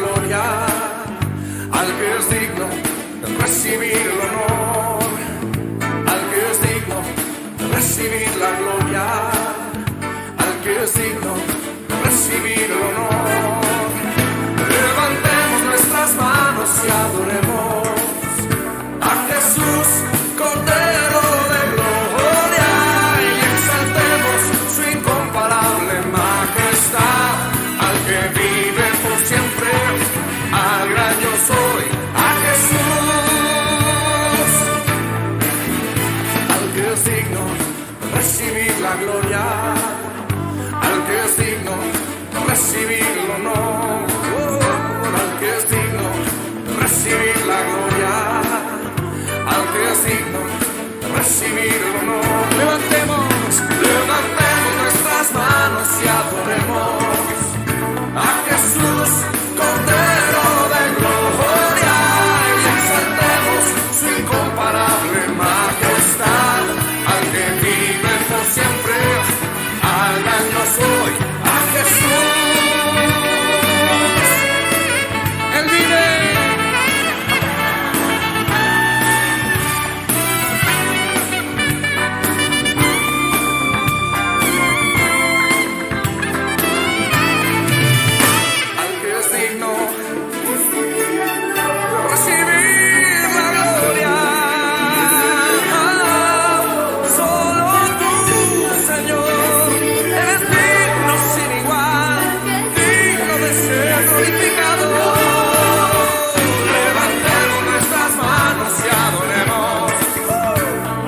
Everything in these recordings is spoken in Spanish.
gloria, al que es digno de recibir el honor, al que es digno de recibir la gloria, al que es digno de recibir el honor. Levantemos nuestras manos y adoremos a Jesús, Cordero de gloria, y exaltemos su incomparable majestad, al que vive por siempre, al gran yo soy, a Jesús, al que es digno de recibir la gloria, al que es digno de recibir el honor, al que es digno de recibir la gloria, al que es digno de recibir el honor. Levantemos nuestras manos y adoremos a Jesús, Cordero de gloria, y exaltemos su incomparable majestad, al que vive por siempre, al gran yo soy, a Jesús. Él vive. Al que es digno de recibir la gloria, solo tú, Señor, eres digno sin igual, digno de ser glorificado. Levantemos nuestras manos y adoremos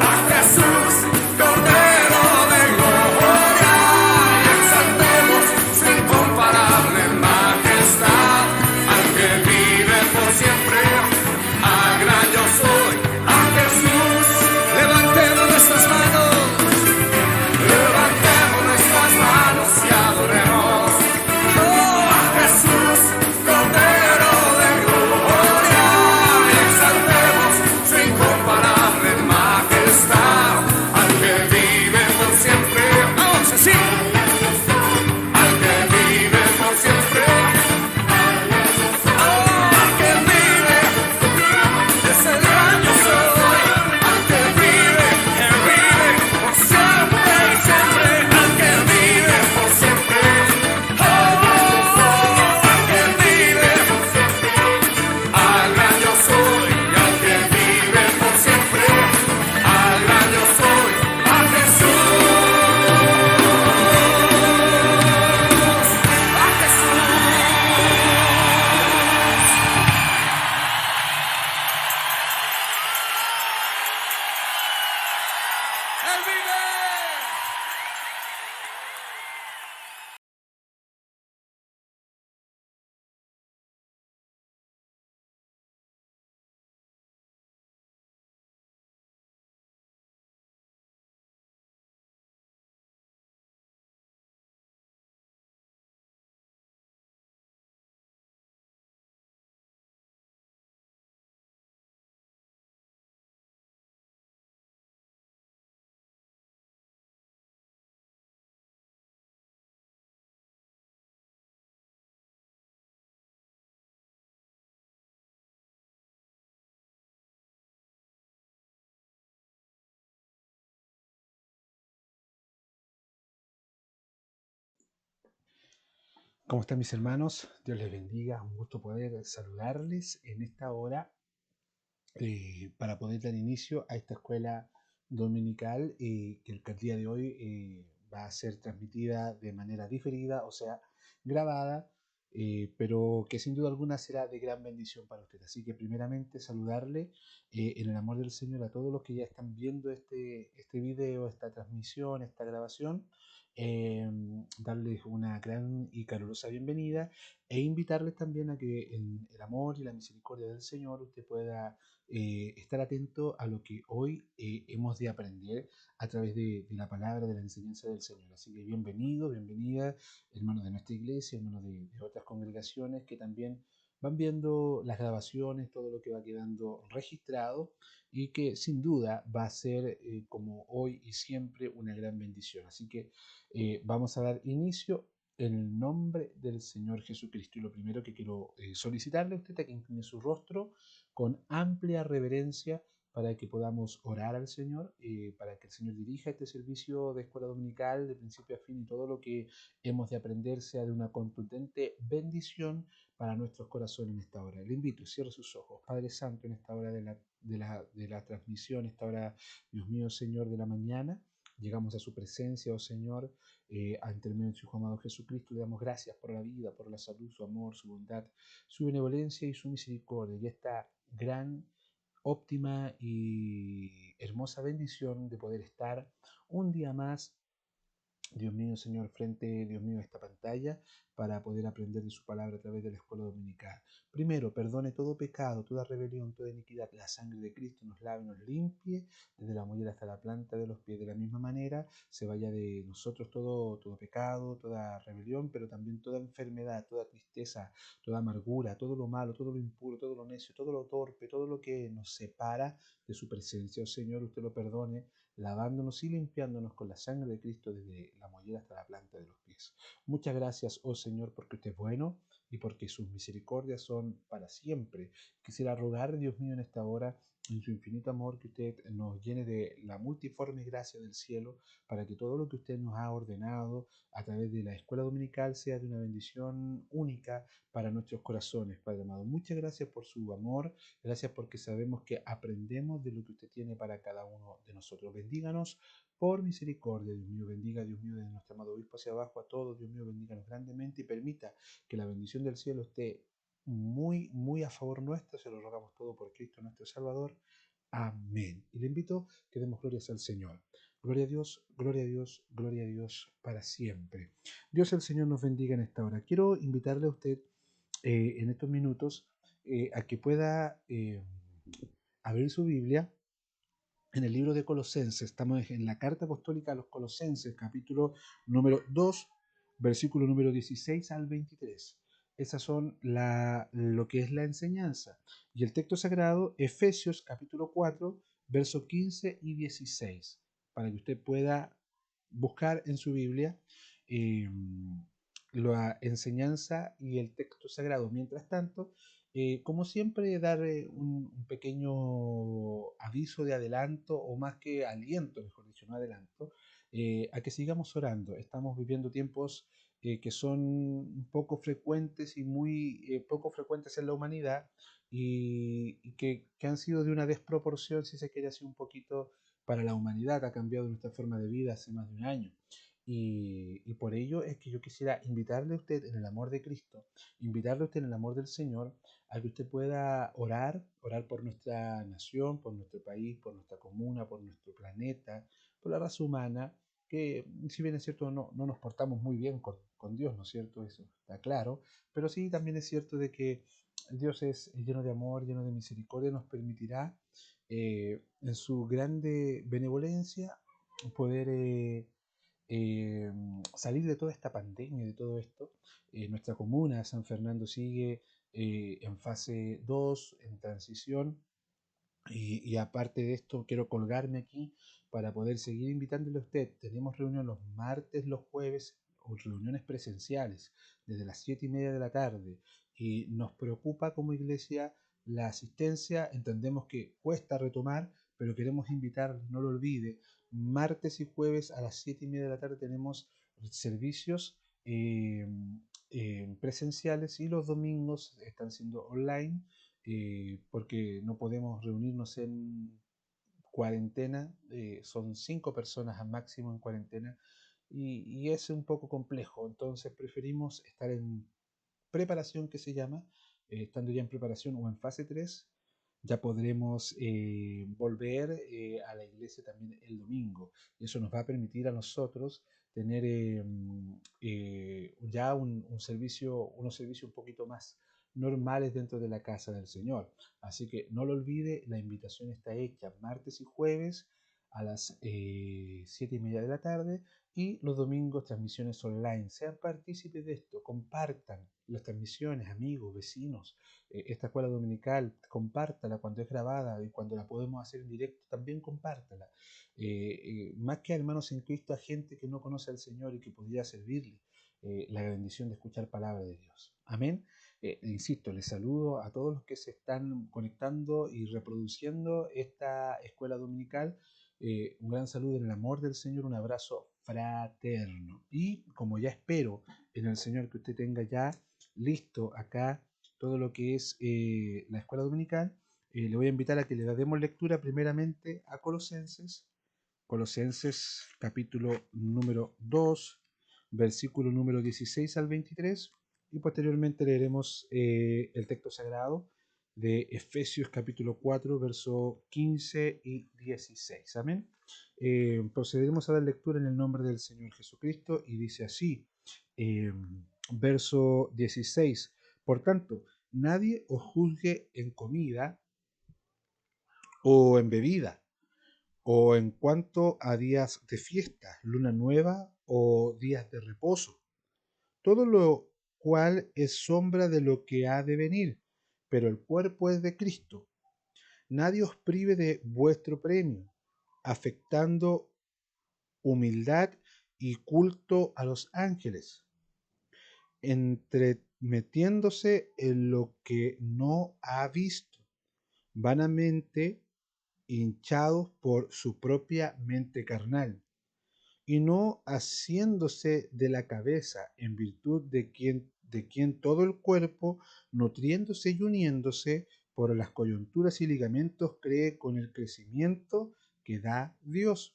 a Jesús, Cordero de gloria, y exaltemos su incomparable majestad, al que vive por siempre, al gran yo soy, a Jesús. Levantemos nuestras manos y adoremos a Jesús, Cordero de gloria, y exaltemos su incomparable majestad, al que vive por siempre. Vamos así, al que vive por siempre, al que vive, es el gran yo soy, al que vive, él vive por siempre y siempre, al que vive por siempre, al que vive, al gran yo soy, y al que vive por siempre, al gran yo soy, a Jesús, a Jesús. Él vive. ¿Cómo están mis hermanos? Dios les bendiga. Un gusto poder saludarles en esta hora para poder dar inicio a esta escuela dominical que el día de hoy va a ser transmitida de manera diferida, o sea, grabada, pero que sin duda alguna será de gran bendición para usted. Así que primeramente saludarle en el amor del Señor a todos los que ya están viendo este video, esta transmisión, esta grabación. Darles una gran y calurosa bienvenida e invitarles también a que en el amor y la misericordia del Señor usted pueda estar atento a lo que hoy hemos de aprender a través de la palabra, de la enseñanza del Señor. Así que bienvenido, bienvenida, hermanos de nuestra iglesia, hermanos de otras congregaciones que también van viendo las grabaciones, todo lo que va quedando registrado y que sin duda va a ser como hoy y siempre una gran bendición. Así que vamos a dar inicio en el nombre del Señor Jesucristo. Y lo primero que quiero solicitarle a usted es que incline su rostro con amplia reverencia para que podamos orar al Señor, para que el Señor dirija este servicio de escuela dominical de principio a fin y todo lo que hemos de aprender sea de una contundente bendición para nuestros corazones en esta hora. Le invito, cierre sus ojos. Padre Santo, en esta hora de la transmisión, esta hora, Dios mío, Señor, de la mañana, llegamos a su presencia, oh Señor, ante el medio de su Hijo amado Jesucristo. Le damos gracias por la vida, por la salud, su amor, su bondad, su benevolencia y su misericordia, y esta gran, óptima y hermosa bendición de poder estar un día más, Dios mío, Señor, frente, Dios mío, a esta pantalla para poder aprender de su palabra a través de la escuela dominical. Primero, perdone todo pecado, toda rebelión, toda iniquidad. La sangre de Cristo nos lave, nos limpie desde la mollera hasta la planta de los pies. De la misma manera, se vaya de nosotros todo pecado, toda rebelión, pero también toda enfermedad, toda tristeza, toda amargura, todo lo malo, todo lo impuro, todo lo necio, todo lo torpe, todo lo que nos separa de su presencia. Oh Señor, usted lo perdone lavándonos y limpiándonos con la sangre de Cristo desde la mollera hasta la planta de los pies. Muchas gracias, oh Señor, porque usted es bueno y porque sus misericordias son para siempre. Quisiera rogar, Dios mío, en esta hora, en su infinito amor, que usted nos llene de la multiforme gracia del cielo, para que todo lo que usted nos ha ordenado a través de la escuela dominical sea de una bendición única para nuestros corazones, Padre amado. Muchas gracias por su amor, gracias porque sabemos que aprendemos de lo que usted tiene para cada uno de nosotros. Bendíganos por misericordia, Dios mío. Bendiga, Dios mío, de nuestro amado obispo hacia abajo a todos. Dios mío, bendíganos grandemente y permita que la bendición del cielo esté muy, muy a favor nuestro. Se lo rogamos todo por Cristo nuestro Salvador. Amén. Y le invito a que demos glorias al Señor. Gloria a Dios, gloria a Dios, gloria a Dios para siempre. Dios el Señor nos bendiga en esta hora. Quiero invitarle a usted en estos minutos a que pueda abrir su Biblia en el libro de Colosenses. Estamos en la carta apostólica a los Colosenses, capítulo número 2, versículo número 16 al 23. Esas son lo que es la enseñanza. Y el texto sagrado, Efesios capítulo 4, versos 15 y 16, para que usted pueda buscar en su Biblia eh, la enseñanza y el texto sagrado. Mientras tanto, como siempre, dar un pequeño aviso de adelanto, o más que aliento, mejor dicho, no adelanto, a que sigamos orando. Estamos viviendo tiempos que son poco frecuentes y muy poco frecuentes en la humanidad, y que han sido de una desproporción, si se quiere, así un poquito para la humanidad. Ha cambiado nuestra forma de vida hace más de un año. Y por ello es que yo quisiera invitarle a usted en el amor de Cristo, invitarle a usted en el amor del Señor, a que usted pueda orar por nuestra nación, por nuestro país, por nuestra comuna, por nuestro planeta, por la raza humana, que si bien es cierto no nos portamos muy bien con Dios, ¿no es cierto? Eso está claro, pero sí también es cierto de que Dios es lleno de amor, lleno de misericordia, nos permitirá en su grande benevolencia poder salir de toda esta pandemia, de todo esto. Nuestra comuna, San Fernando, sigue en fase 2 en transición. Y aparte de esto, quiero colgarme aquí para poder seguir invitándole a usted. Tenemos reunión los martes, los jueves, o reuniones presenciales desde las 7:30 de la tarde. Y nos preocupa como iglesia la asistencia. Entendemos que cuesta retomar, pero queremos invitar, no lo olvide, martes y jueves a las 7:30 de la tarde tenemos servicios presenciales, y los domingos están siendo online, porque no podemos reunirnos en cuarentena. Son 5 personas al máximo en cuarentena, y es un poco complejo. Entonces preferimos estar en preparación, que se llama. Estando ya en preparación o en fase 3, ya podremos volver a la iglesia también el domingo. Y eso nos va a permitir a nosotros tener ya unos servicios un poquito más normales dentro de la casa del Señor. Así que no lo olvide, la invitación está hecha martes y jueves a las 7:30 de la tarde, y los domingos transmisiones online. Sean partícipes de esto, compartan las transmisiones, amigos, vecinos. Esta escuela dominical, compártala cuando es grabada, y cuando la podemos hacer en directo, también compártala. Más que a hermanos en Cristo, a gente que no conoce al Señor y que podría servirle. la bendición de escuchar palabra de Dios. Amén. Insisto, les saludo a todos los que se están conectando y reproduciendo esta escuela dominical. Un gran saludo en el amor del Señor, un abrazo fraterno. Y como ya espero en el Señor que usted tenga ya listo acá todo lo que es la escuela dominical, le voy a invitar a que le demos lectura primeramente a Colosenses, Colosenses capítulo número 2, versículo número 16 al 23, y posteriormente leeremos el texto sagrado de Efesios capítulo 4, verso 15 y 16. Amén. Procederemos a dar lectura en el nombre del Señor Jesucristo y dice así, eh, verso 16. Por tanto, nadie os juzgue en comida o en bebida, o en cuanto a días de fiesta, luna nueva o días de reposo, todo lo cual es sombra de lo que ha de venir, pero el cuerpo es de Cristo. Nadie os prive de vuestro premio, afectando humildad y culto a los ángeles, entremetiéndose en lo que no ha visto, vanamente hinchados por su propia mente carnal, y no haciéndose de la cabeza, en virtud de quien todo el cuerpo, nutriéndose y uniéndose por las coyunturas y ligamentos, cree con el crecimiento que da Dios.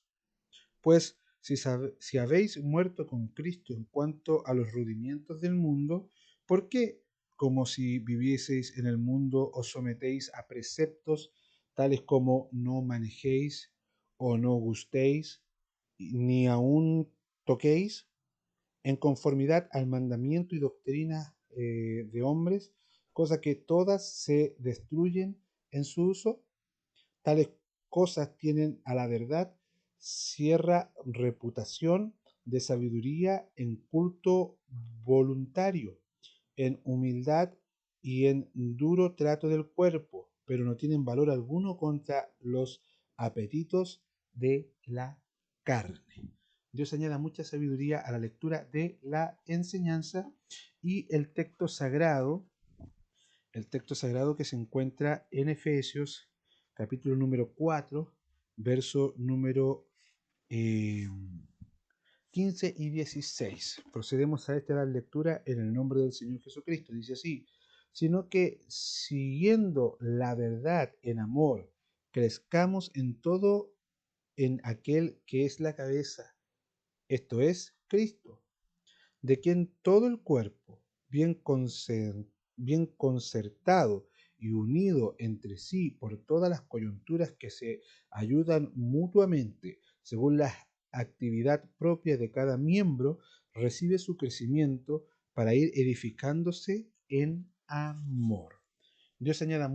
Pues si habéis muerto con Cristo en cuanto a los rudimientos del mundo, ¿por qué, como si vivieseis en el mundo, os sometéis a preceptos tales como no manejéis o no gustéis, ni aun toquéis, en conformidad al mandamiento y doctrina de hombres, cosa que todas se destruyen en su uso? Tales cosas tienen a la verdad cierta reputación de sabiduría en culto voluntario, en humildad y en duro trato del cuerpo, pero no tienen valor alguno contra los apetitos de la carne. Dios añada mucha sabiduría a la lectura de la enseñanza y el texto sagrado que se encuentra en Efesios, capítulo número 4, verso número eh, 15 y 16. Procedemos a dar lectura en el nombre del Señor Jesucristo. Dice así, sino que siguiendo la verdad en amor, crezcamos en todo en aquel que es la cabeza, esto es Cristo, de quien todo el cuerpo, bien concertado y unido entre sí por todas las coyunturas que se ayudan mutuamente según la actividad propia de cada miembro, recibe su crecimiento para ir edificándose en amor. Dios añada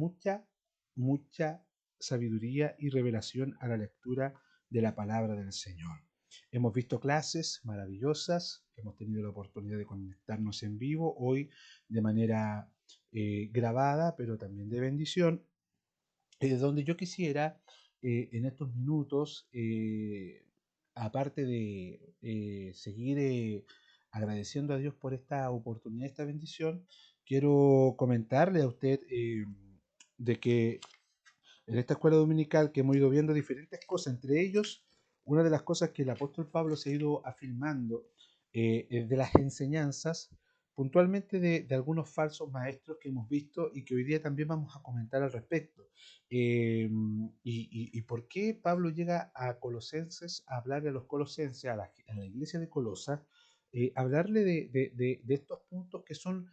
mucha sabiduría y revelación a la lectura de la palabra del Señor. Hemos visto clases maravillosas, hemos tenido la oportunidad de conectarnos en vivo, hoy de manera grabada, pero también de bendición, donde yo quisiera en estos minutos, aparte de seguir agradeciendo a Dios por esta oportunidad, esta bendición, quiero comentarle a usted de que en esta escuela dominical que hemos ido viendo diferentes cosas, entre ellos, una de las cosas que el apóstol Pablo se ha ido afirmando es de las enseñanzas, puntualmente de algunos falsos maestros que hemos visto y que hoy día también vamos a comentar al respecto. Y por qué Pablo llega a Colosenses a hablarle a los colosenses, a la iglesia de Colosas, hablarle de estos puntos que son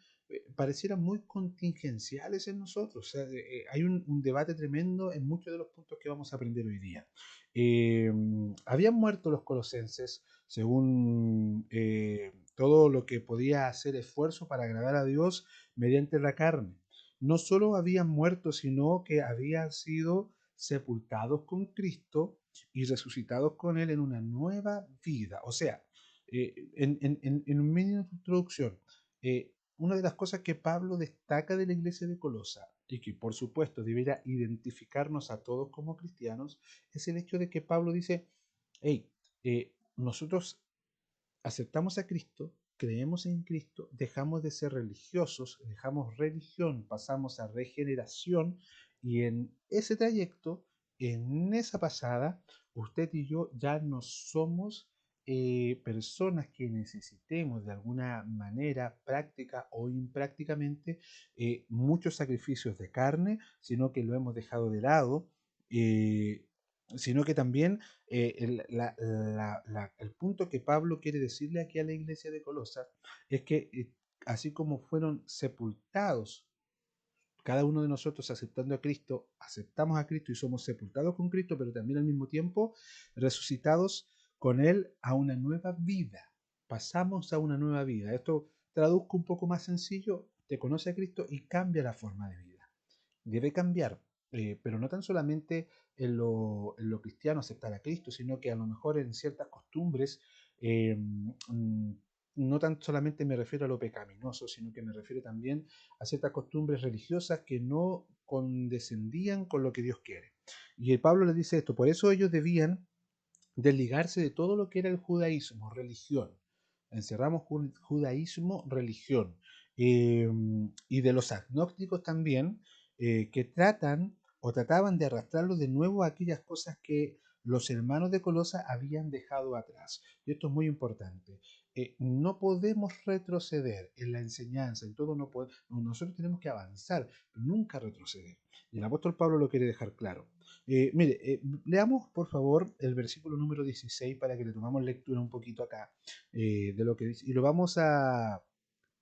parecieran muy contingenciales en nosotros. O sea, hay un debate tremendo en muchos de los puntos que vamos a aprender hoy día. Eh, Habían muerto los colosenses según todo lo que podía hacer esfuerzo para agradar a Dios mediante la carne. No solo habían muerto, sino que habían sido sepultados con Cristo y resucitados con Él en una nueva vida. O sea, en un medio de introducción, una de las cosas que Pablo destaca de la iglesia de Colosa y que por supuesto debería identificarnos a todos como cristianos es el hecho de que Pablo dice, hey, nosotros aceptamos a Cristo, creemos en Cristo, dejamos de ser religiosos, dejamos religión, pasamos a regeneración y en ese trayecto, en esa pasada, usted y yo ya no somos personas que necesitemos de alguna manera práctica o imprácticamente muchos sacrificios de carne, sino que lo hemos dejado de lado, eh, sino que también el punto que Pablo quiere decirle aquí a la iglesia de Colosas es que así como fueron sepultados cada uno de nosotros aceptando a Cristo, aceptamos a Cristo y somos sepultados con Cristo, pero también al mismo tiempo resucitados con Él a una nueva vida. Pasamos a una nueva vida. Esto traduzco un poco más sencillo, te conoce a Cristo y cambia la forma de vida. Debe cambiar, pero no tan solamente en lo cristiano aceptar a Cristo, sino que a lo mejor en ciertas costumbres no tan solamente me refiero a lo pecaminoso, sino que me refiero también a ciertas costumbres religiosas que no condescendían con lo que Dios quiere. Y el Pablo le dice esto, por eso ellos debían desligarse de todo lo que era el judaísmo, religión. Encerramos judaísmo, religión. Y de los agnósticos también, que tratan o trataban de arrastrarlos de nuevo a aquellas cosas que los hermanos de Colosa habían dejado atrás. Y esto es muy importante. No podemos retroceder en la enseñanza, en todo no podemos, nosotros tenemos que avanzar, nunca retroceder. Y el apóstol Pablo lo quiere dejar claro. Mire, leamos por favor el versículo número 16 para que le tomamos lectura un poquito acá de lo que dice. Y lo vamos a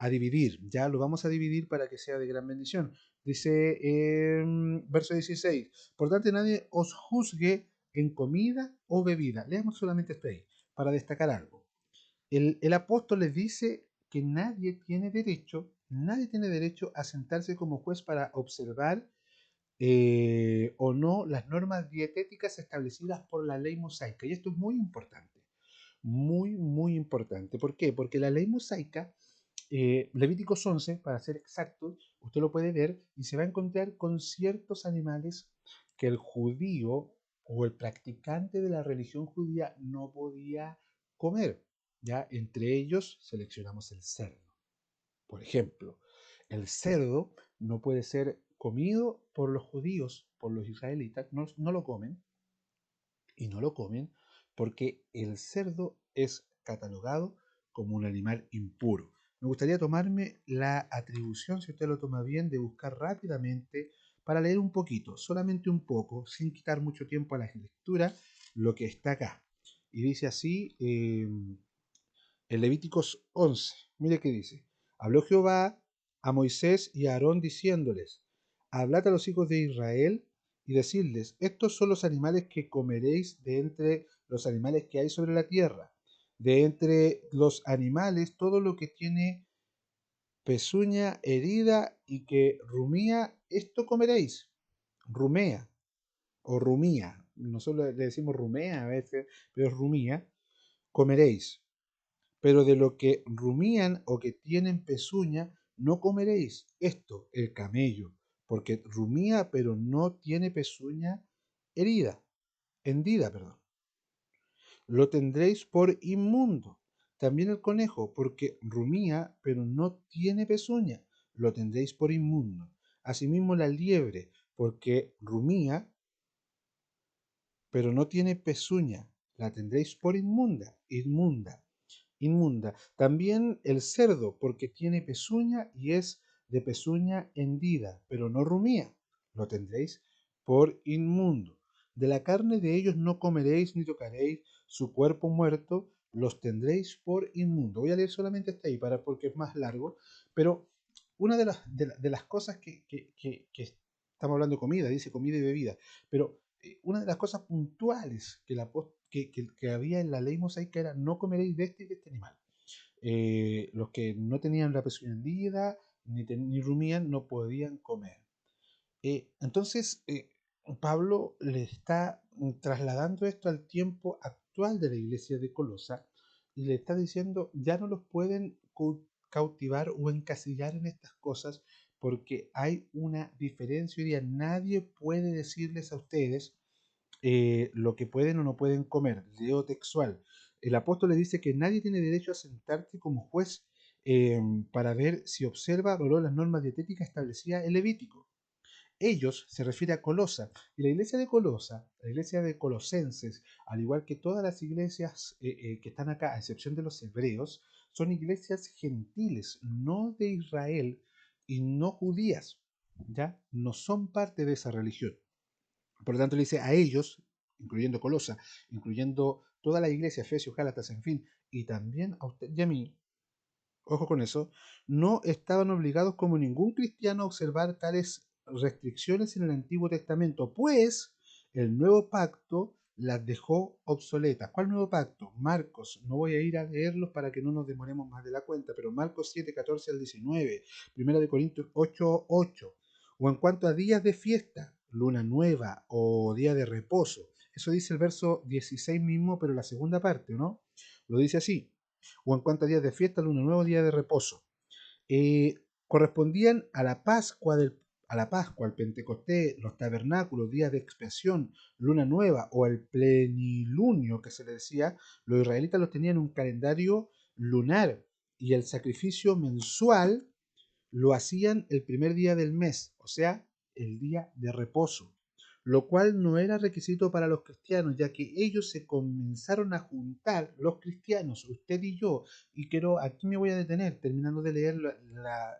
dividir, ya lo vamos a dividir para que sea de gran bendición. Dice verso 16, por tanto nadie os juzgue en comida o bebida. Leamos solamente esto ahí, para destacar algo. El apóstol les dice que nadie tiene derecho a sentarse como juez para observar o no las normas dietéticas establecidas por la ley mosaica. Y esto es muy importante, muy, muy importante. ¿Por qué? Porque la ley mosaica, Levíticos 11, para ser exactos, usted lo puede ver y se va a encontrar con ciertos animales que el judío o el practicante de la religión judía no podía comer. ¿Ya? Entre ellos seleccionamos el cerdo. Por ejemplo, el cerdo no puede ser comido por los judíos, por los israelitas, no lo comen, y no lo comen porque el cerdo es catalogado como un animal impuro. Me gustaría tomarme la atribución, si usted lo toma bien, de buscar rápidamente para leer un poquito, solamente un poco, sin quitar mucho tiempo a la lectura, lo que está acá. Y dice así, en Levíticos 11, mire qué dice. Habló Jehová a Moisés y a Aarón diciéndoles, hablad a los hijos de Israel y decidles, estos son los animales que comeréis de entre los animales que hay sobre la tierra. De entre los animales, todo lo que tiene pezuña herida y que rumía, esto comeréis. Rumea o rumía. Nosotros le decimos rumea a veces, pero es rumía. Comeréis. Pero de lo que rumían o que tienen pezuña, no comeréis. Esto, el camello, porque rumía, pero no tiene pezuña hendida, perdón. Lo tendréis por inmundo. También el conejo, porque rumía, pero no tiene pezuña, lo tendréis por inmundo. Asimismo la liebre, porque rumía, pero no tiene pezuña, la tendréis por inmunda. También el cerdo, porque tiene pezuña y es de pezuña hendida, pero no rumía, lo tendréis por inmundo. De la carne de ellos no comeréis ni tocaréis, su cuerpo muerto los tendréis por inmundo. Voy a leer solamente hasta ahí porque es más largo, pero una de las cosas que estamos hablando de comida, dice comida y bebida, pero una de las cosas puntuales que había en la ley mosaica era no comeréis de este animal. Los que no tenían la pezuña hendida ni rumían no podían comer. Entonces, Pablo le está trasladando esto al tiempo actual de la iglesia de Colosa y le está diciendo, ya no los pueden cautivar o encasillar en estas cosas porque hay una diferencia hoy día. Nadie puede decirles a ustedes lo que pueden o no pueden comer. Leo textual. El apóstol le dice que nadie tiene derecho a sentarse como juez para ver si observa o no las normas dietéticas establecidas en Levítico. Ellos se refiere a Colosa. Y la iglesia de Colosa, la iglesia de Colosenses, al igual que todas las iglesias que están acá, a excepción de los hebreos, son iglesias gentiles, no de Israel y no judías. ¿Ya? No son parte de esa religión. Por lo tanto, le dice a ellos, incluyendo Colosa, incluyendo toda la iglesia, Efesios, Gálatas, en fin, y también a usted y a mí, ojo con eso, no estaban obligados como ningún cristiano a observar tales restricciones en el Antiguo Testamento, pues el nuevo pacto las dejó obsoletas. ¿Cuál nuevo pacto? Marcos, no voy a ir a leerlos para que no nos demoremos más de la cuenta, pero Marcos 7, 14 al 19, Primera de Corintios 8, 8, o en cuanto a días de fiesta, luna nueva o día de reposo. Eso dice el verso 16 mismo, pero la segunda parte, ¿no? Lo dice así: o en cuanto a días de fiesta, luna nueva, día de reposo. Correspondían a la Pascua, al Pentecostés, los tabernáculos, días de expiación, luna nueva o el plenilunio que se le decía. Los israelitas los tenían en un calendario lunar y el sacrificio mensual lo hacían el primer día del mes, o sea, el día de reposo, lo cual no era requisito para los cristianos, ya que ellos se comenzaron a juntar, los cristianos, usted y yo, y quiero, aquí me voy a detener, terminando de leer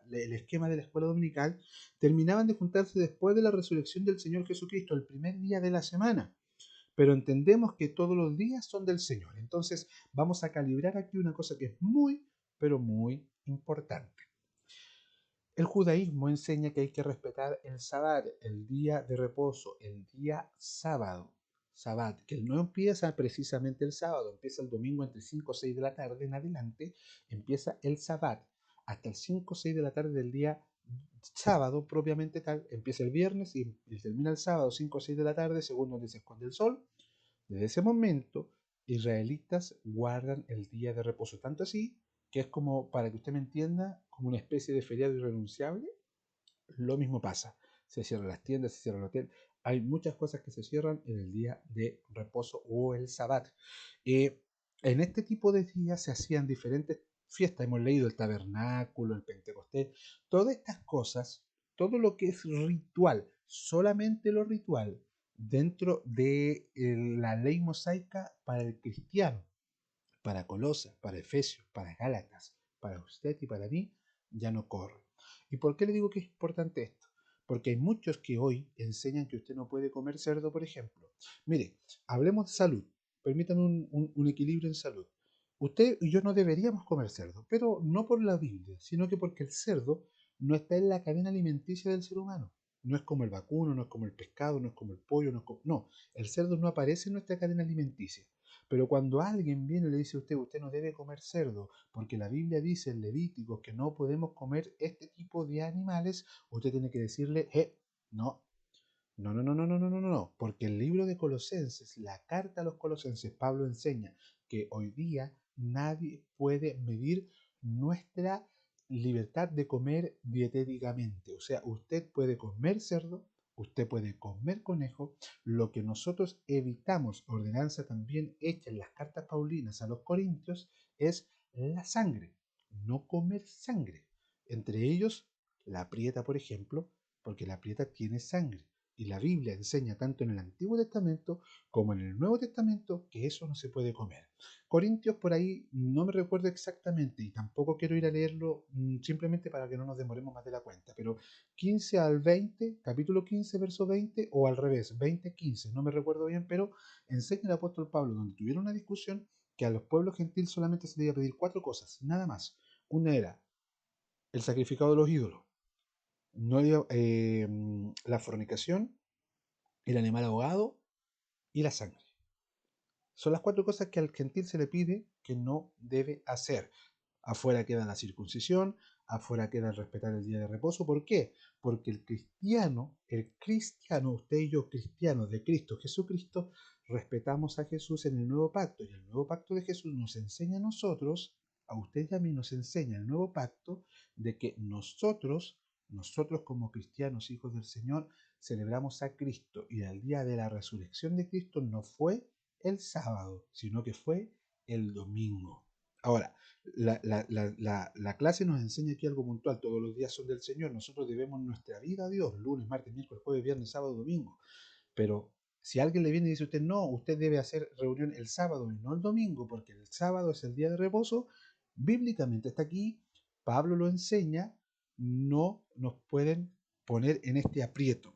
el esquema de la escuela dominical, terminaban de juntarse después de la resurrección del Señor Jesucristo, el primer día de la semana. Pero entendemos que todos los días son del Señor. Entonces vamos a calibrar aquí una cosa que es muy, pero muy importante. El judaísmo enseña que hay que respetar el Sabbat, el día de reposo, el día sábado. Sabbat, que no empieza precisamente el sábado, empieza el domingo entre 5 o 6 de la tarde en adelante, empieza el Sabbat. Hasta el 5 o 6 de la tarde del día sábado propiamente tal, empieza el viernes y termina el sábado 5 o 6 de la tarde, según donde se esconde el sol. Desde ese momento, israelitas guardan el día de reposo, tanto así que es como, para que usted me entienda, como una especie de feriado irrenunciable. Lo mismo pasa. Se cierran las tiendas, se cierra el hotel. Hay muchas cosas que se cierran en el día de reposo o el sabbat. En este tipo de días se hacían diferentes fiestas. Hemos leído el tabernáculo, el Pentecostés. Todas estas cosas, todo lo que es ritual, solamente lo ritual, dentro de la ley mosaica para el cristiano, para Colosas, para Efesios, para Gálatas, para usted y para mí, ya no corre. ¿Y por qué le digo que es importante esto? Porque hay muchos que hoy enseñan que usted no puede comer cerdo, por ejemplo. Mire, hablemos de salud. Permítanme un equilibrio en salud. Usted y yo no deberíamos comer cerdo, pero no por la Biblia, sino que porque el cerdo no está en la cadena alimenticia del ser humano. No es como el vacuno, no es como el pescado, no es como el pollo, no, el cerdo no aparece en nuestra cadena alimenticia. Pero cuando alguien viene y le dice a usted, usted no debe comer cerdo, porque la Biblia dice en Levítico que no podemos comer este tipo de animales, usted tiene que decirle, no, no, no, no, no, no, no, no, no, porque el libro de Colosenses, la carta a los Colosenses, Pablo enseña que hoy día nadie puede medir nuestra libertad de comer dietéticamente. O sea, usted puede comer cerdo, usted puede comer conejo. Lo que nosotros evitamos, ordenanza también hecha en las cartas paulinas a los corintios, es la sangre, no comer sangre. Entre ellos, la prieta, por ejemplo, porque la prieta tiene sangre. Y la Biblia enseña tanto en el Antiguo Testamento como en el Nuevo Testamento que eso no se puede comer. Corintios por ahí no me recuerdo exactamente y tampoco quiero ir a leerlo simplemente para que no nos demoremos más de la cuenta, pero 15 al 20, capítulo 15, verso 20 o al revés, 20, 15, no me recuerdo bien, pero enseña el apóstol Pablo donde tuvieron una discusión que a los pueblos gentiles solamente se les iba a pedir 4 cosas, nada más. Una era el sacrificado de los ídolos, no la fornicación, el animal ahogado y la sangre. Son las 4 cosas que al gentil se le pide que no debe hacer. Afuera queda la circuncisión, afuera queda el respetar el día de reposo. ¿Por qué? Porque el cristiano, usted y yo, cristianos de Cristo Jesucristo, respetamos a Jesús en el nuevo pacto. Y el nuevo pacto de Jesús nos enseña a nosotros, a usted y a mí nos enseña el nuevo pacto de que nosotros como cristianos, hijos del Señor, celebramos a Cristo. Y el día de la resurrección de Cristo no fue el sábado, sino que fue el domingo. Ahora, la clase nos enseña aquí algo puntual. Todos los días son del Señor. Nosotros debemos nuestra vida a Dios. Lunes, martes, miércoles, jueves, viernes, sábado, domingo. Pero si alguien le viene y dice a usted, no, usted debe hacer reunión el sábado y no el domingo, porque el sábado es el día de reposo, bíblicamente está aquí, Pablo lo enseña, no nos pueden poner en este aprieto.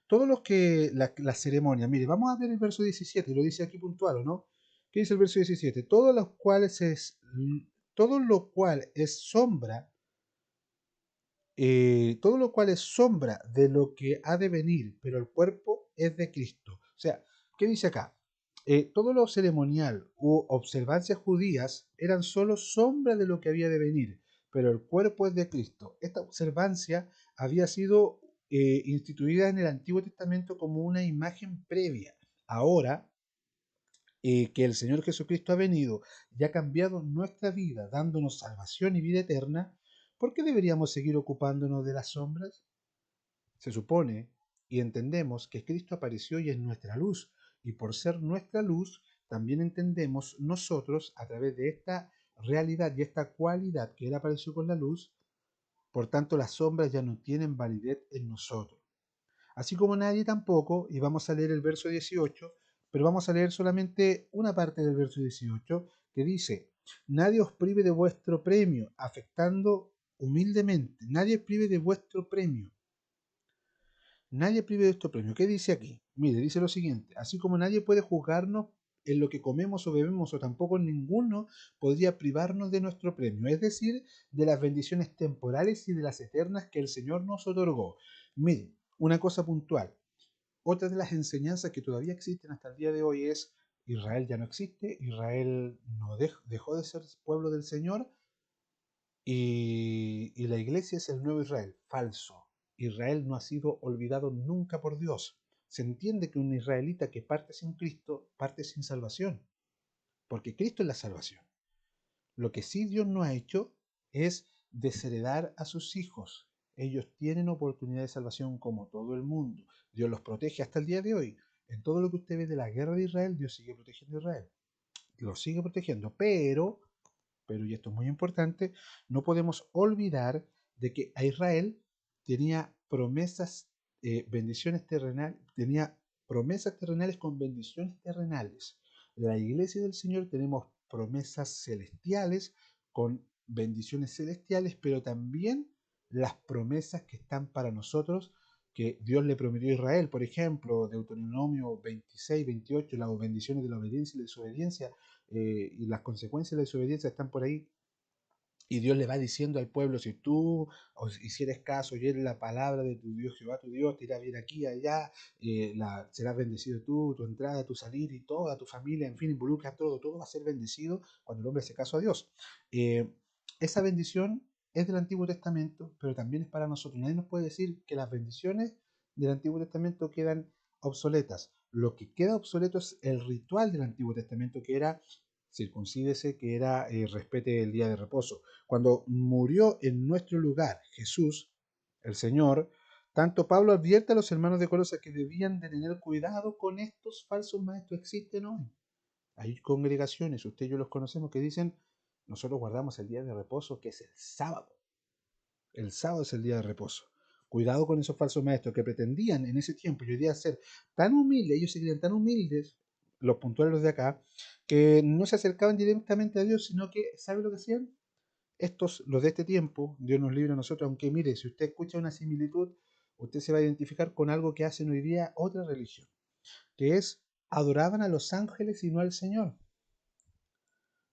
Todos los que la ceremonia, mire, vamos a ver el verso 17, lo dice aquí puntual, ¿o no? ¿Qué dice el verso 17? Todo lo cual es sombra, todo lo cual es sombra de lo que ha de venir, pero el cuerpo es de Cristo. O sea, ¿qué dice acá? Todo lo ceremonial u observancias judías eran solo sombra de lo que había de venir, pero el cuerpo es de Cristo. Esta observancia había sido instituida en el Antiguo Testamento como una imagen previa. Ahora, que el Señor Jesucristo ha venido y ha cambiado nuestra vida, dándonos salvación y vida eterna, ¿por qué deberíamos seguir ocupándonos de las sombras? Se supone y entendemos que Cristo apareció y es nuestra luz, y por ser nuestra luz, también entendemos nosotros a través de esta realidad y esta cualidad que Él apareció con la luz, por tanto las sombras ya no tienen validez en nosotros. Así como nadie tampoco, y vamos a leer el verso 18, pero vamos a leer solamente una parte del verso 18 que dice, nadie os prive de vuestro premio, afectando humildemente, nadie prive de vuestro premio. Nadie prive de vuestro premio. ¿Qué dice aquí? Mire, dice lo siguiente, así como nadie puede juzgarnos en lo que comemos o bebemos, o tampoco ninguno podría privarnos de nuestro premio, es decir, de las bendiciones temporales y de las eternas que el Señor nos otorgó. Mire, una cosa puntual. Otra de las enseñanzas que todavía existen hasta el día de hoy es Israel ya no existe, Israel no dejó de ser pueblo del Señor y la iglesia es el nuevo Israel. Falso. Israel no ha sido olvidado nunca por Dios. Se entiende que un israelita que parte sin Cristo parte sin salvación, porque Cristo es la salvación. Lo que sí Dios no ha hecho es desheredar a sus hijos. Ellos tienen oportunidad de salvación como todo el mundo. Dios los protege hasta el día de hoy. En todo lo que usted ve de la guerra de Israel, Dios sigue protegiendo a Israel. Lo sigue protegiendo, y esto es muy importante, no podemos olvidar de que a Israel tenía promesas, bendiciones terrenales, tenía promesas terrenales con bendiciones terrenales. La iglesia del Señor tenemos promesas celestiales con bendiciones celestiales, pero también las promesas que están para nosotros que Dios le prometió a Israel. Por ejemplo, Deuteronomio 26, 28, las bendiciones de la obediencia y la desobediencia, y las consecuencias de la desobediencia están por ahí. Y Dios le va diciendo al pueblo, si tú hicieres caso, oyeres la palabra de tu Dios, Jehová tu Dios, te irá bien aquí y allá, serás bendecido tú, tu entrada, tu salir y toda tu familia, en fin, involucra todo, todo va a ser bendecido cuando el hombre hace caso a Dios. Eh, esa bendición es del Antiguo Testamento, pero también es para nosotros. Nadie nos puede decir que las bendiciones del Antiguo Testamento quedan obsoletas. Lo que queda obsoleto es el ritual del Antiguo Testamento, que era circuncídese, que era respete el día de reposo. Cuando murió en nuestro lugar Jesús, el Señor, tanto Pablo advierte a los hermanos de Colosas que debían de tener cuidado con estos falsos maestros. Existen hoy. Hay congregaciones, usted y yo los conocemos, que dicen, nosotros guardamos el día de reposo, que es el sábado. El sábado es el día de reposo. Cuidado con esos falsos maestros que pretendían en ese tiempo, yo diría, ser tan humildes, ellos se creían tan humildes, los puntuales de acá, que no se acercaban directamente a Dios, sino que, ¿sabe lo que hacían? Estos, los de este tiempo, Dios nos libre a nosotros, aunque mire, si usted escucha una similitud, usted se va a identificar con algo que hacen hoy día otra religión, que es adoraban a los ángeles y no al Señor.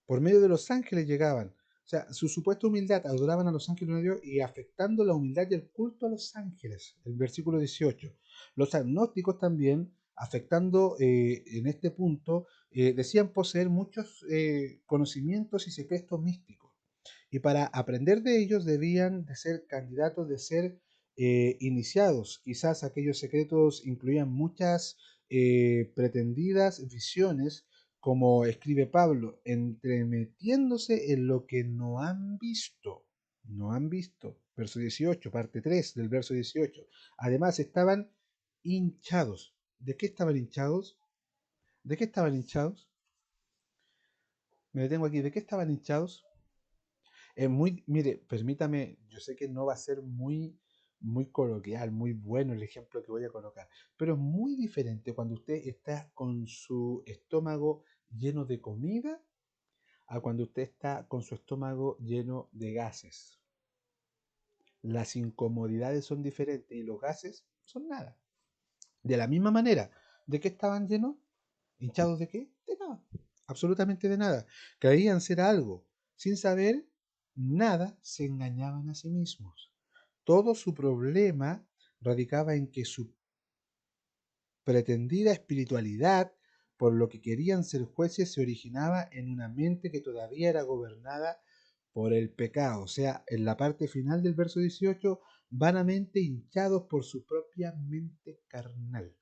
Por medio de los ángeles llegaban. O sea, su supuesta humildad, adoraban a los ángeles de Dios y afectando la humildad y el culto a los ángeles. El versículo 18. Los agnósticos también, afectando en este punto, decían poseer muchos conocimientos y secretos místicos. Y para aprender de ellos debían de ser candidatos de ser iniciados. Quizás aquellos secretos incluían muchas pretendidas visiones, como escribe Pablo, entremetiéndose en lo que no han visto. No han visto. Verso 18, parte 3 del verso 18. Además estaban hinchados. ¿De qué estaban hinchados? ¿De qué estaban hinchados? Me detengo aquí. ¿De qué estaban hinchados? Mire, permítame, yo sé que no va a ser muy coloquial, muy bueno el ejemplo que voy a colocar, pero es muy diferente cuando usted está con su estómago lleno de comida a cuando usted está con su estómago lleno de gases. Las incomodidades son diferentes y los gases son nada. De la misma manera, ¿de qué estaban llenos? ¿Hinchados de qué? De nada. Absolutamente de nada. Creían ser algo. Sin saber nada, se engañaban a sí mismos. Todo su problema radicaba en que su pretendida espiritualidad, por lo que querían ser jueces, se originaba en una mente que todavía era gobernada por el pecado. O sea, en la parte final del verso 18, vanamente hinchados por su propia mente carnal.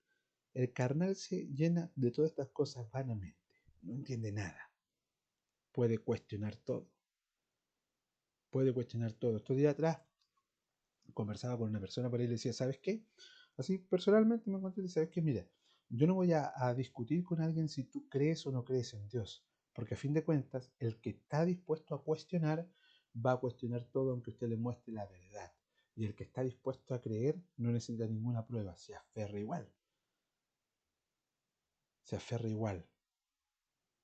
El carnal se llena de todas estas cosas vanamente, no entiende nada, puede cuestionar todo, puede cuestionar todo. Estos días atrás conversaba con una persona por ahí y le decía, ¿sabes qué? Así personalmente me encontré y le ¿sabes qué? Mira, yo no voy a discutir con alguien si tú crees o no crees en Dios, porque a fin de cuentas, el que está dispuesto a cuestionar, va a cuestionar todo aunque usted le muestre la verdad. Y el que está dispuesto a creer no necesita ninguna prueba, se aferra igual, se aferra igual.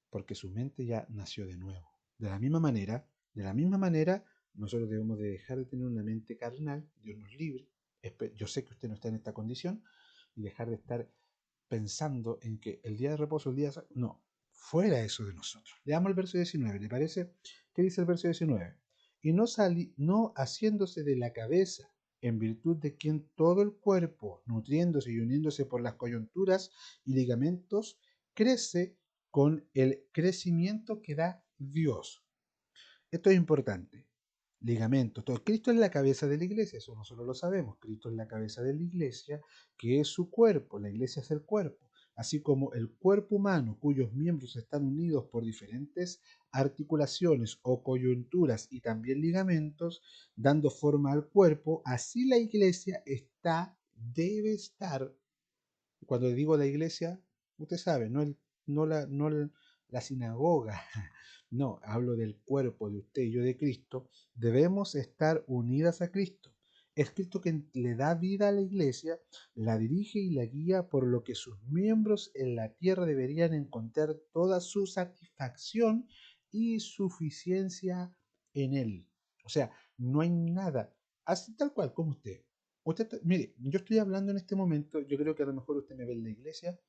Porque su mente ya nació de nuevo. De la misma manera, nosotros debemos de dejar de tener una mente carnal, Dios nos libre, yo sé que usted no está en esta condición, y dejar de estar pensando en que el día de reposo, el día de... No, fuera eso de nosotros. Leamos el verso 19, ¿le parece? ¿Qué dice el verso 19? Y no haciéndose de la cabeza, en virtud de quien todo el cuerpo, nutriéndose y uniéndose por las coyunturas y ligamentos, crece con el crecimiento que da Dios. Esto es importante. Ligamentos. Todo. Cristo es la cabeza de la iglesia, eso nosotros lo sabemos. Cristo es la cabeza de la iglesia, que es su cuerpo. La iglesia es el cuerpo. Así como el cuerpo humano, cuyos miembros están unidos por diferentes articulaciones o coyunturas y también ligamentos, dando forma al cuerpo, así la iglesia debe estar. Cuando digo la iglesia, usted sabe, no la sinagoga, no, hablo del cuerpo de usted y yo de Cristo, debemos estar unidas a Cristo. Es Cristo quien le da vida a la iglesia, la dirige y la guía, por lo que sus miembros en la tierra deberían encontrar toda su satisfacción y suficiencia en él. O sea, no hay nada, así tal cual como usted. Mire, yo estoy hablando en este momento, yo creo que a lo mejor usted me ve en la iglesia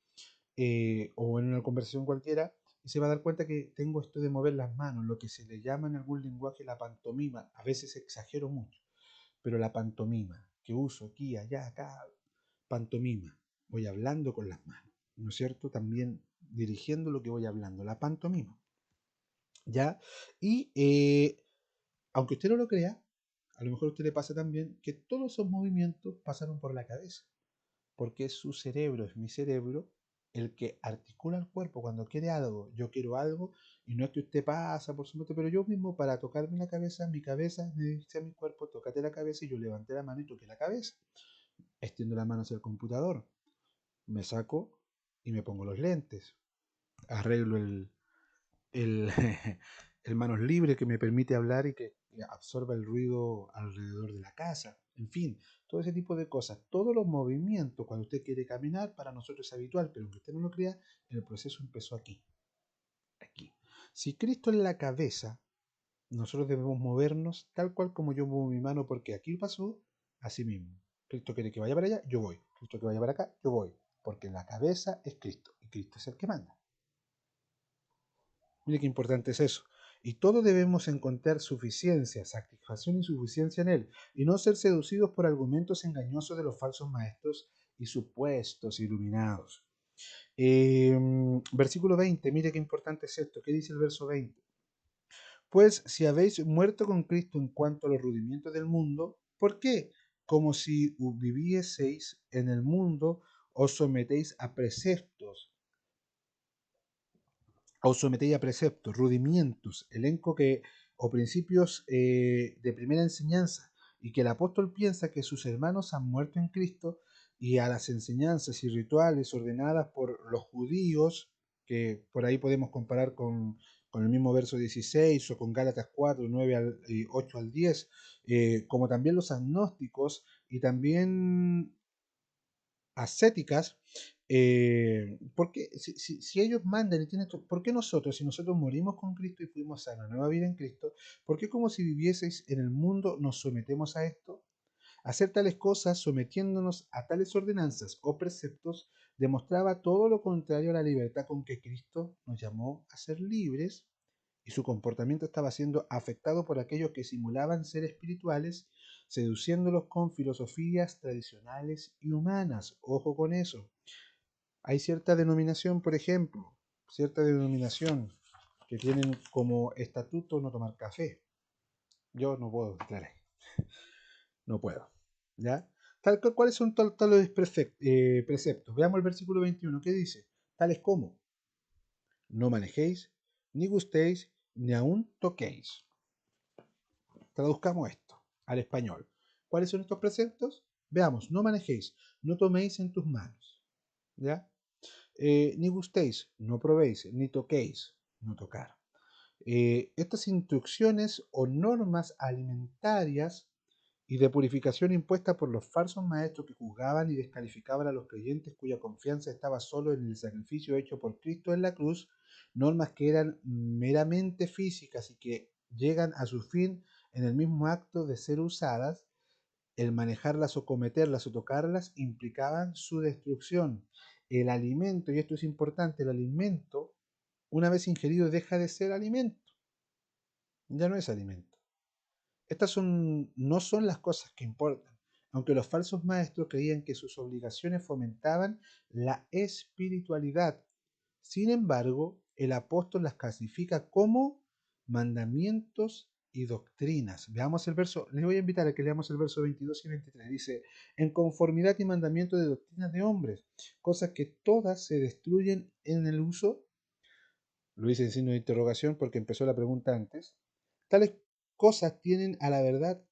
o en una conversación cualquiera y se va a dar cuenta que tengo esto de mover las manos, lo que se le llama en algún lenguaje la pantomima. A veces exagero mucho, pero la pantomima que uso aquí, allá, acá, pantomima. Voy hablando con las manos, ¿no es cierto? También dirigiendo lo que voy hablando, la pantomima. ¿Ya? Y aunque usted no lo crea, a lo mejor a usted le pasa también que todos esos movimientos pasaron por la cabeza, porque es su cerebro, es mi cerebro, el que articula el cuerpo cuando quiere algo. Yo quiero algo y no es que usted pasa por su mente, pero yo mismo para tocarme la cabeza, mi cabeza me dice a mi cuerpo, tócate la cabeza y yo levanté la mano y toqué la cabeza. Extiendo la mano hacia el computador, me saco y me pongo los lentes, arreglo el, el manos libre que me permite hablar y que absorba el ruido alrededor de la casa. En fin, todo ese tipo de cosas. Todos los movimientos, cuando usted quiere caminar, para nosotros es habitual, pero aunque usted no lo crea, el proceso empezó aquí. Aquí. Si Cristo es la cabeza, nosotros debemos movernos tal cual como yo muevo mi mano, porque aquí pasó así mismo. Cristo quiere que vaya para allá, yo voy. Cristo que vaya para acá, yo voy. Porque la cabeza es Cristo y Cristo es el que manda. Mire qué importante es eso. Y todos debemos encontrar suficiencia, satisfacción y suficiencia en él, y no ser seducidos por argumentos engañosos de los falsos maestros y supuestos iluminados. Versículo 20, mire qué importante es esto. ¿Qué dice el verso 20? Pues si habéis muerto con Cristo en cuanto a los rudimientos del mundo, ¿por qué? Como si vivieseis en el mundo, os sometéis a preceptos os sometéis a preceptos, rudimientos, elenco que, o principios de primera enseñanza, y que el apóstol piensa que sus hermanos han muerto en Cristo y a las enseñanzas y rituales ordenadas por los judíos, que por ahí podemos comparar con con el mismo verso 16 o con Gálatas 4, 9 8 al 10, como también los agnósticos y también ascéticas, porque si ellos mandan y tienen ¿por qué nosotros, si nosotros morimos con Cristo y fuimos a la nueva vida en Cristo, por qué como si vivieseis en el mundo nos sometemos a esto? Hacer tales cosas sometiéndonos a tales ordenanzas o preceptos demostraba todo lo contrario a la libertad con que Cristo nos llamó a ser libres, y su comportamiento estaba siendo afectado por aquellos que simulaban ser espirituales, seduciéndolos con filosofías tradicionales y humanas. Ojo con eso. Hay cierta denominación, por ejemplo, cierta denominación que tienen como estatuto no tomar café. Yo no puedo entrar ahí. No puedo. ¿Ya? ¿Cuáles son tales preceptos? Veamos el versículo 21. ¿Qué dice? Tales como: no manejéis, ni gustéis, ni aun toquéis. Traduzcamos esto al español. ¿Cuáles son estos preceptos? Veamos: no manejéis, no toméis en tus manos. ¿Ya? Ni gustéis, no probéis, ni toquéis, no tocar. Estas instrucciones o normas alimentarias y de purificación impuestas por los falsos maestros que juzgaban y descalificaban a los creyentes cuya confianza estaba solo en el sacrificio hecho por Cristo en la cruz, normas que eran meramente físicas y que llegan a su fin en el mismo acto de ser usadas, el manejarlas o cometerlas o tocarlas implicaban su destrucción. El alimento, y esto es importante, el alimento, una vez ingerido, deja de ser alimento, ya no es alimento. No son las cosas que importan, aunque los falsos maestros creían que sus obligaciones fomentaban la espiritualidad. Sin embargo, el apóstol las clasifica como mandamientos y doctrinas. Veamos el verso, les voy a invitar a que leamos el verso 22 y 23. Dice: en conformidad y mandamiento de doctrinas de hombres, cosas que todas se destruyen en el uso. Lo hice en signo de interrogación porque empezó la pregunta antes. Tales cosas tienen a la verdad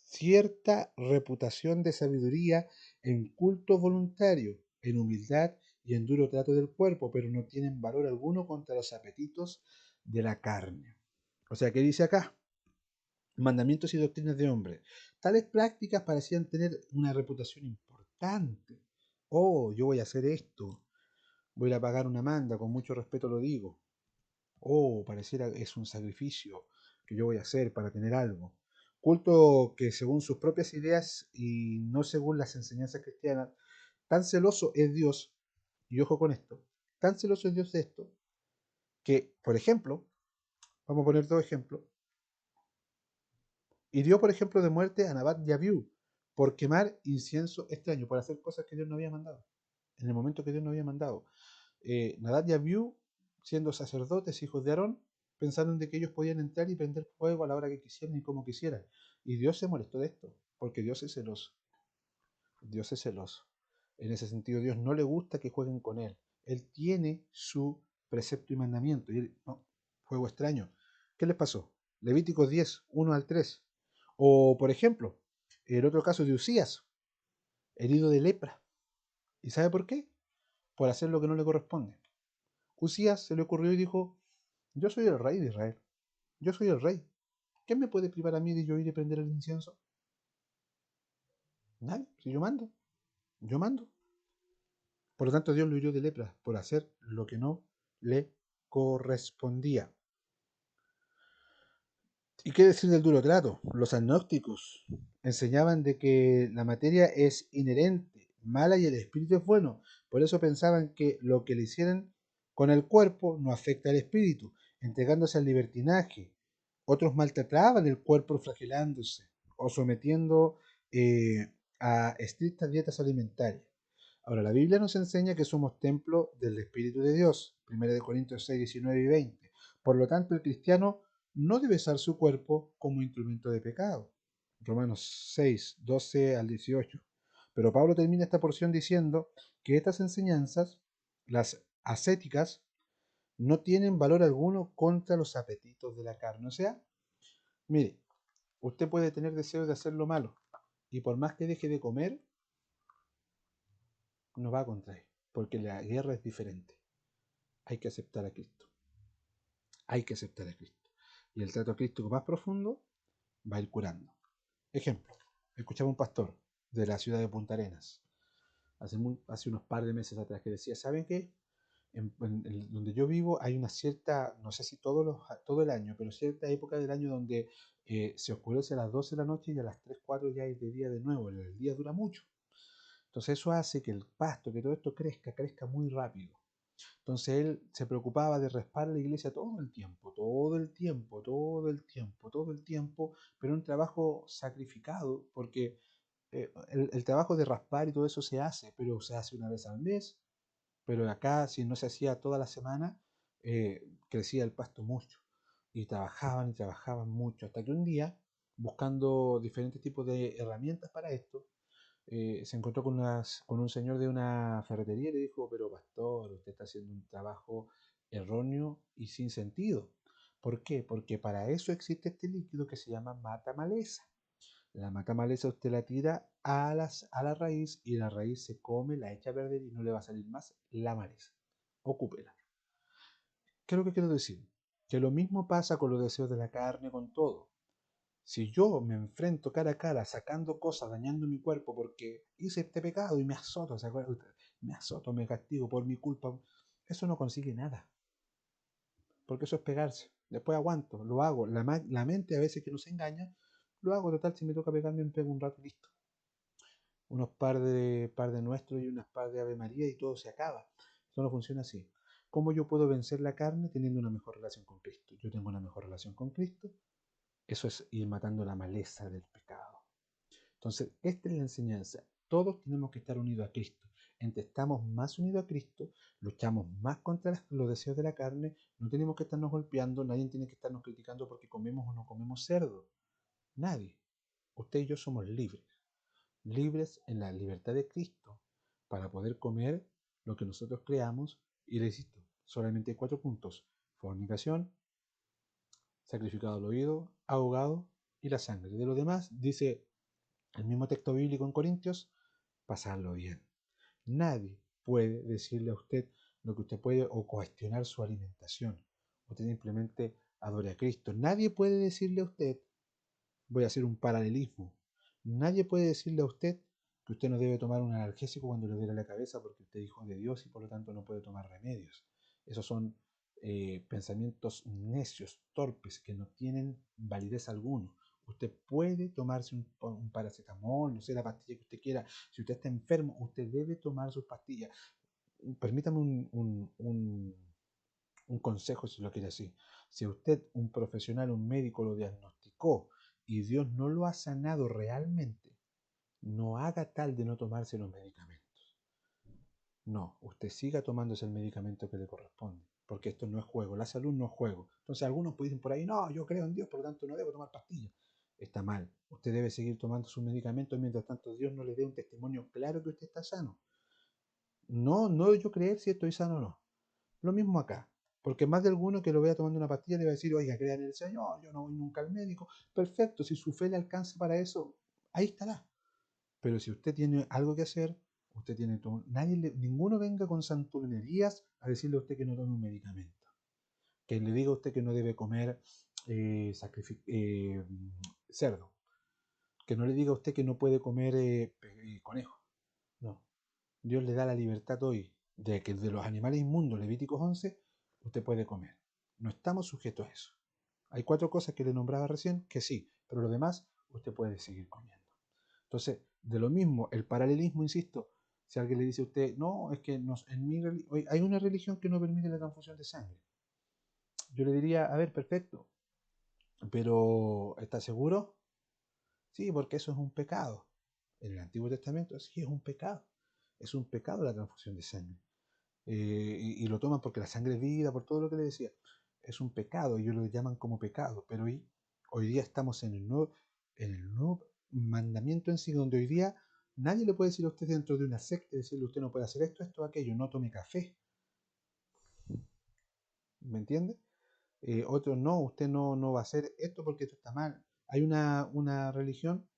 cierta reputación de sabiduría en culto voluntario, en humildad y en duro trato del cuerpo, pero no tienen valor alguno contra los apetitos de la carne. O sea, ¿qué dice acá? Mandamientos y doctrinas de hombres. Tales prácticas parecían tener una reputación importante. Oh, yo voy a hacer esto. Voy a pagar una manda, con mucho respeto lo digo. Oh, pareciera que es un sacrificio que yo voy a hacer para tener algo. Culto que según sus propias ideas y no según las enseñanzas cristianas, tan celoso es Dios, y ojo con esto, tan celoso es Dios de esto, que, por ejemplo, vamos a poner dos ejemplos, hirió, por ejemplo, de muerte a Nabat y Abiú por quemar incienso extraño, por hacer cosas que Dios no había mandado, en el momento que Dios no había mandado. Nadab y Abiú, siendo sacerdotes, hijos de Aarón, pensaron de que ellos podían entrar y prender fuego a la hora que quisieran y como quisieran. Y Dios se molestó de esto, porque Dios es celoso. Dios es celoso. En ese sentido, Dios no le gusta que jueguen con Él. Él tiene su precepto y mandamiento. Y él, no, juego extraño. ¿Qué les pasó? Levíticos 10, 1 al 3. O, por ejemplo, el otro caso de Usías, herido de lepra. ¿Y sabe por qué? Por hacer lo que no le corresponde. Usías se le ocurrió y dijo: yo soy el rey de Israel, yo soy el rey. ¿Quién me puede privar a mí de yo ir a prender el incienso? Nadie, si yo mando, yo mando. Por lo tanto, Dios lo hirió de lepra por hacer lo que no le correspondía. ¿Y qué decir del duro trato? Los agnósticos enseñaban de que la materia es inherente, mala y el espíritu es bueno. Por eso pensaban que lo que le hicieran con el cuerpo no afecta al espíritu, entregándose al libertinaje. Otros maltrataban el cuerpo flagelándose o sometiendo a estrictas dietas alimentarias. Ahora, la Biblia nos enseña que somos templo del Espíritu de Dios, 1 Corintios 6, 19 y 20. Por lo tanto, el cristiano no debe usar su cuerpo como instrumento de pecado. Romanos 6, 12 al 18. Pero Pablo termina esta porción diciendo que estas enseñanzas, las ascéticas, no tienen valor alguno contra los apetitos de la carne. O sea, mire, usted puede tener deseos de hacer lo malo y por más que deje de comer, no va a contraer, porque la guerra es diferente. hay que aceptar a Cristo. Hay que aceptar a Cristo. Y el trato crístico más profundo va a ir curando. Ejemplo, escuchaba un pastor de la ciudad de Punta Arenas hace unos par de meses atrás que decía, ¿saben qué? Donde yo vivo hay una cierta, no sé si todo el año, pero cierta época del año donde se oscurece a las 12 de la noche y a las 3 4 ya es de día de nuevo, el día dura mucho. Entonces eso hace que el pasto, que todo esto crezca muy rápido. Entonces él se preocupaba de raspar la iglesia todo el tiempo, todo el tiempo, todo el tiempo, todo el tiempo, pero un trabajo sacrificado, porque el trabajo de raspar y todo eso se hace, pero se hace una vez al mes, pero acá si no se hacía toda la semana, crecía el pasto mucho. Y trabajaban mucho, hasta que un día, buscando diferentes tipos de herramientas para esto, se encontró con un señor de una ferretería y le dijo, pero pastor, usted está haciendo un trabajo erróneo y sin sentido. ¿Por qué? Porque para eso existe este líquido que se llama mata maleza. La mata maleza usted la tira a la raíz y la raíz se come, la echa a perder y no le va a salir más la maleza. Ocúpela. ¿Qué es lo que quiero decir? Que lo mismo pasa con los deseos de la carne, con todo. Si yo me enfrento cara a cara sacando cosas, dañando mi cuerpo porque hice este pecado y me azoto, ¿se acuerdan? Me azoto, me castigo por mi culpa, eso no consigue nada, porque eso es pegarse. Después aguanto, lo hago. La mente a veces que nos engaña, lo hago total, si me toca pegarme, me pego un rato y listo. Unos par de nuestros y unas par de Ave María y todo se acaba. Eso no funciona así. ¿Cómo yo puedo vencer la carne teniendo una mejor relación con Cristo? Yo tengo una mejor relación con Cristo. Eso es ir matando la maleza del pecado. Entonces, esta es la enseñanza. Todos tenemos que estar unidos a Cristo. Entre estamos más unidos a Cristo, luchamos más contra los deseos de la carne, no tenemos que estarnos golpeando, nadie tiene que estarnos criticando porque comemos o no comemos cerdo. Nadie. Usted y yo somos libres. Libres en la libertad de Cristo para poder comer lo que nosotros creamos. Y le insisto, solamente hay 4 puntos. Fornicación, sacrificado al oído, ahogado y la sangre. De lo demás, dice el mismo texto bíblico en Corintios, pasarlo bien. Nadie puede decirle a usted lo que usted puede o cuestionar su alimentación. Usted simplemente adore a Cristo. Nadie puede decirle a usted, voy a hacer un paralelismo, nadie puede decirle a usted que usted no debe tomar un analgésico cuando le duele la cabeza porque usted es hijo de Dios y por lo tanto no puede tomar remedios. Esos son pensamientos necios, torpes, que no tienen validez alguna. Usted puede tomarse un paracetamol, no sé, la pastilla que usted quiera. Si usted está enfermo, usted debe tomar sus pastillas. Permítame un consejo, si lo quiere así. Si usted, un profesional, un médico, lo diagnosticó y Dios no lo ha sanado realmente, no haga tal de no tomarse los medicamentos. No, usted siga tomándose el medicamento que le corresponde, porque esto no es juego, la salud no es juego. Entonces algunos dicen por ahí, no, yo creo en Dios, por lo tanto no debo tomar pastillas. Está mal, usted debe seguir tomando sus medicamentos mientras tanto Dios no le dé un testimonio claro que usted está sano. No, no yo creer si estoy sano o no. Lo mismo acá, porque más de alguno que lo vea tomando una pastilla le va a decir, oiga, crea en el Señor, yo no voy nunca al médico. Perfecto, si su fe le alcanza para eso, ahí estará. Pero si usted tiene algo que hacer, usted tiene todo, ninguno venga con santurronerías a decirle a usted que no tome un medicamento. Que le diga a usted que no debe comer cerdo. Que no le diga a usted que no puede comer conejo. No. Dios le da la libertad hoy de que de los animales inmundos, Levíticos 11, usted puede comer. No estamos sujetos a eso. Hay 4 cosas que le nombraba recién que sí, pero lo demás usted puede seguir comiendo. Entonces, de lo mismo, el paralelismo, insisto, si alguien le dice a usted, no, es que hay una religión que no permite la transfusión de sangre. Yo le diría, a ver, perfecto, pero ¿está seguro? Sí, porque eso es un pecado. En el Antiguo Testamento sí es un pecado. Es un pecado la transfusión de sangre. Y lo toman porque la sangre es vida, por todo lo que le decía. Es un pecado, ellos lo llaman como pecado, pero hoy día estamos en el nuevo mandamiento en sí, donde hoy día nadie le puede decir a usted dentro de una secta, decirle usted no puede hacer esto, aquello, no tome café. ¿Me entiende? Otros no, usted no va a hacer esto porque esto está mal. Hay una religión,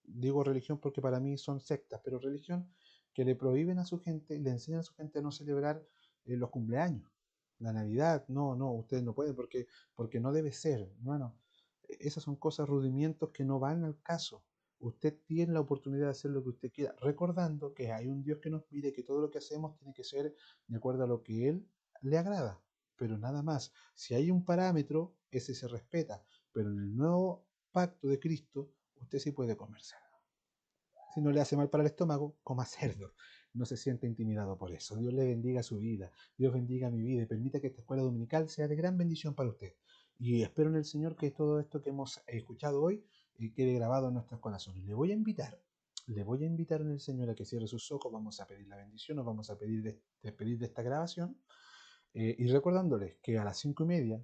digo religión porque para mí son sectas, pero religión que le prohíben a su gente, le enseñan a su gente a no celebrar los cumpleaños. La Navidad, no, no, ustedes no pueden porque no debe ser. Bueno, esas son cosas, rudimientos que no van al caso. Usted tiene la oportunidad de hacer lo que usted quiera, recordando que hay un Dios que nos mire, que todo lo que hacemos tiene que ser de acuerdo a lo que Él le agrada, pero nada más. Si hay un parámetro, ese se respeta, pero en el nuevo pacto de Cristo, usted sí puede comer cerdo. Si no le hace mal para el estómago, coma cerdo. No se siente intimidado por eso. Dios le bendiga su vida. Dios bendiga mi vida y permita que esta escuela dominical sea de gran bendición para usted. Y espero en el Señor que todo esto que hemos escuchado hoy quede grabado en nuestros corazones. Le voy a invitar en el Señor a que cierre sus ojos. Vamos a pedir la bendición, nos vamos a pedir de esta grabación. Y recordándoles que a las 5:30,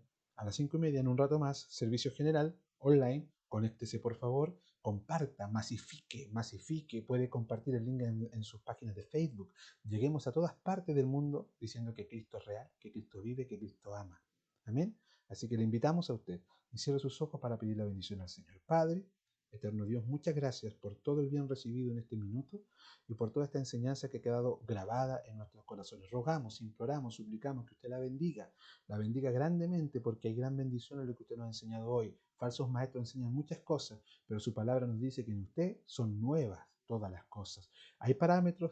en un rato más, servicio general, online, conéctese por favor, comparta, masifique, puede compartir el link en sus páginas de Facebook. Lleguemos a todas partes del mundo diciendo que Cristo es real, que Cristo vive, que Cristo ama. Amén. Así que le invitamos a usted y cierre sus ojos para pedir la bendición al Señor. Padre, eterno Dios, muchas gracias por todo el bien recibido en este minuto y por toda esta enseñanza que ha quedado grabada en nuestros corazones. Rogamos, imploramos, suplicamos que usted la bendiga grandemente, porque hay gran bendición en lo que usted nos ha enseñado hoy. Falsos maestros enseñan muchas cosas, pero su palabra nos dice que en usted son nuevas todas las cosas. Hay parámetros,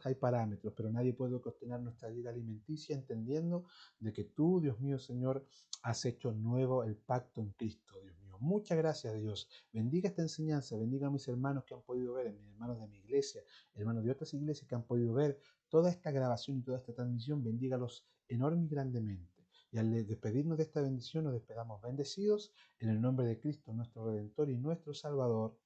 pero nadie puede cuestionar nuestra vida alimenticia entendiendo de que tú, Dios mío, Señor, has hecho nuevo el pacto en Cristo, Dios mío. Muchas gracias, Dios. Bendiga esta enseñanza, bendiga a mis hermanos que han podido ver, a mis hermanos de mi iglesia, hermanos de otras iglesias que han podido ver toda esta grabación y toda esta transmisión, bendígalos enorme y grandemente. Y al despedirnos de esta bendición, nos despedamos bendecidos en el nombre de Cristo, nuestro Redentor y nuestro Salvador.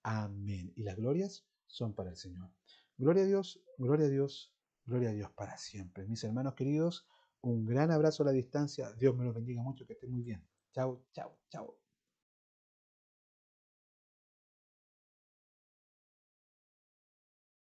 Amén. Y las glorias son para el Señor. Gloria a Dios, gloria a Dios, gloria a Dios para siempre. Mis hermanos queridos, un gran abrazo a la distancia. Dios me los bendiga mucho, que estén muy bien. Chao, chao, chao.